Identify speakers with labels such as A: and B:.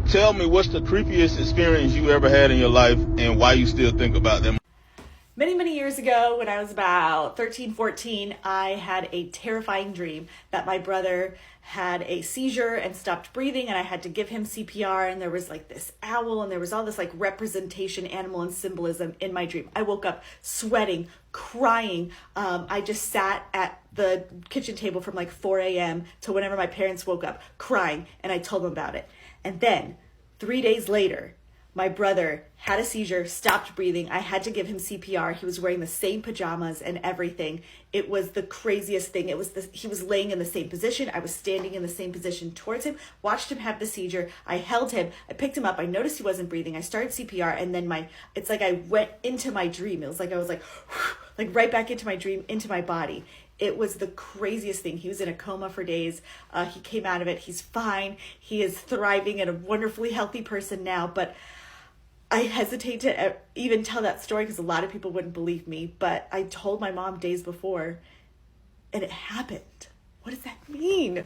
A: Tell me, what's the creepiest experience you ever had in your life and why you still think about them?
B: Many years ago, when I was about 13, 14, I had a terrifying dream that my brother had a seizure and stopped breathing, and I had to give him CPR, and there was like this owl, and there was all this like representation, animal, and symbolism in my dream. I woke up sweating, crying. I just sat at the kitchen table from like 4 a.m. to whenever my parents woke up, crying, and I told them about it. And then 3 days later, my brother had a seizure, stopped breathing. I had to give him CPR. He was wearing the same pajamas and everything. It was the craziest thing. He was laying in the same position. I was standing in the same position towards him, watched him have the seizure. I held him. I picked him up. I noticed he wasn't breathing. I started CPR, and then it's like I went into my dream. It was like I was like right back into my dream, into my body. It was the craziest thing. He was in a coma for days. He came out of it. He's fine. He is thriving and a wonderfully healthy person now, but I hesitate to even tell that story because a lot of people wouldn't believe me, but I told my mom days before and it happened. What does that mean?